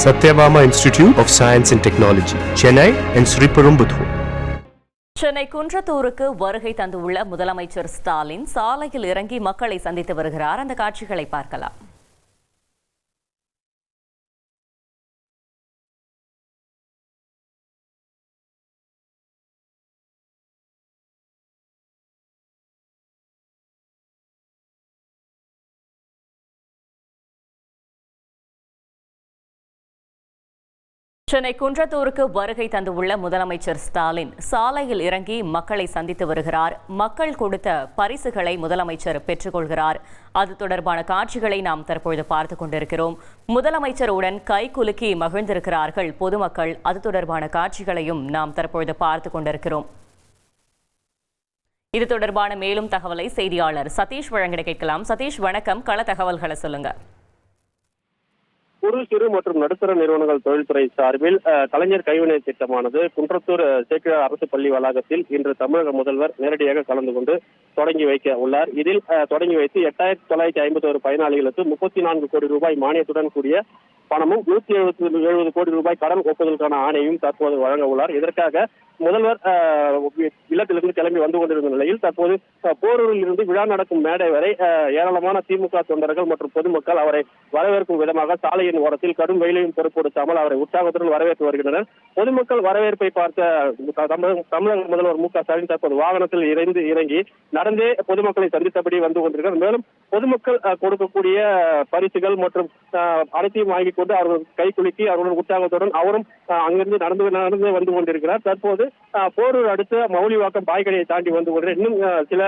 Satyabama Institute of Science and Technology, Chennai and Sriperumbudur. Chennai குன்றத்தூருக்கு வருகை தந்துள்ள முதலமைச்சர் ஸ்டாலின் சாலையில் இறங்கி மக்களை சந்தித்து வருகிறார். அந்த காட்சிகளை பார்க்கலாம். சென்னை குன்றத்தூருக்கு வருகை தந்துள்ள முதலமைச்சர் ஸ்டாலின் சாலையில் இறங்கி மக்களை சந்தித்து வருகிறார். மக்கள் கொடுத்த பரிசுகளை முதலமைச்சர் பெற்றுக்கொள்கிறார். அது தொடர்பான காட்சிகளை நாம் தற்பொழுது பார்த்துக் கொண்டிருக்கிறோம். முதலமைச்சருடன் கை குலுக்கி மகிழ்ந்திருக்கிறார்கள் பொதுமக்கள். அது தொடர்பான காட்சிகளையும் நாம் தற்பொழுது பார்த்துக் கொண்டிருக்கிறோம். இது தொடர்பான மேலும் தகவலை செய்தியாளர் சதீஷ் வழங்கிட கேட்கலாம். சதீஷ், வணக்கம். கள தகவல்களை சொல்லுங்க. குறு சிறு மற்றும் நடுத்தர நிறுவனங்கள் தொழில்துறை சார்பில் கலைஞர் கைவினை திட்டமானது குன்றத்தூர் சேக்கிழார் அரசு பள்ளி வளாகத்தில் இன்று தமிழக முதல்வர் நேரடியாக கலந்து கொண்டு தொடங்கி வைக்க உள்ளார். இதில் தொடங்கி வைத்து 8,951 பயனாளிகளுக்கு 34 கோடி ரூபாய் மானியத்துடன் கூடிய பணமும் 170 கோடி ரூபாய் கடன் ஒப்புதலுக்கான ஆணையும் தற்போது வழங்க உள்ளார். இதற்காக முதல்வர் இல்லத்திலிருந்து கிளம்பி வந்து கொண்டிருந்த நிலையில் தற்போது போரூரில் இருந்து விழா நடக்கும் மேடை வரை ஏராளமான திமுக தொண்டர்கள் மற்றும் பொதுமக்கள் அவரை வரவேற்கும் விதமாக சாலையின் ஓரத்தில் கடும் வெயிலையும் பொருட்படுத்தாமல் அவரை உற்சாகத்துடன் வரவேற்று வருகின்றனர். பொதுமக்கள் வரவேற்பை பார்த்த தமிழக முதல்வர் மு க ஸ்டாலின் தற்போது வாகனத்தில் இறங்கி நடந்தே பொதுமக்களை சந்தித்தபடி வந்து கொண்டிருக்கிறார். மேலும் பொதுமக்கள் கொடுக்கக்கூடிய பரிசுகள் மற்றும் அனைத்தையும் வாங்கிக் கொண்டு அவர்கள் கை குலுக்கி அவருடன் உற்சாகத்துடன் அவரும் அங்கிருந்து நடந்து வந்து கொண்டிருக்கிறார். தற்போது போரூர் அடுத்த மௌலிவாக்கம் பாய்கடையை தாண்டி வந்து கொண்டு இன்னும் சில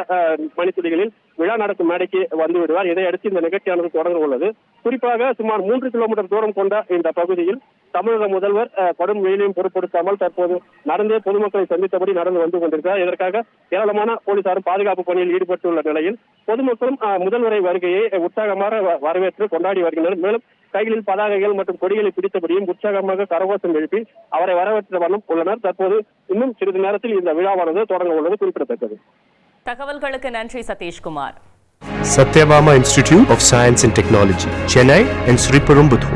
மணித்துளிகளில் விழா நடக்கும் மேடைக்கு வந்து விடுவார். இதையடுத்து இந்த நிகழ்ச்சியானது தொடங்க உள்ளது. குறிப்பாக சுமார் 3 கிலோமீட்டர் தூரம் கொண்ட இந்த பகுதியில் தமிழக முதல்வர் கடும் வெயிலையும் பொருட்படுத்தாமல் தற்போது நடந்தே பொதுமக்களை சந்தித்தபடி நடந்து வந்து கொண்டிருக்கிறார். இதற்காக ஏராளமான போலீசாரும் பாதுகாப்பு பணியில் ஈடுபட்டுள்ள நிலையில் பொதுமக்களும் முதல்வரை வருகையை உற்சாகமாக வரவேற்று கொண்டாடி வருகின்றனர். மேலும் கைகளில் பதாகைகள் மற்றும் கொடிகளை பிடித்தபடியும் உற்சாகமாக கரகோஷம் எழுப்பி அவரை வரவேற்ற வண்ணம் உள்ளனர். தற்போது இன்னும் சிறிது நேரத்தில் இந்த விழாவானது தொடங்க உள்ளது குறிப்பிடத்தக்கது. தகவல்களுக்கு நன்றி Satishkumar. Satyabama Institute of Science and Technology, Chennai and Sriperumbudur.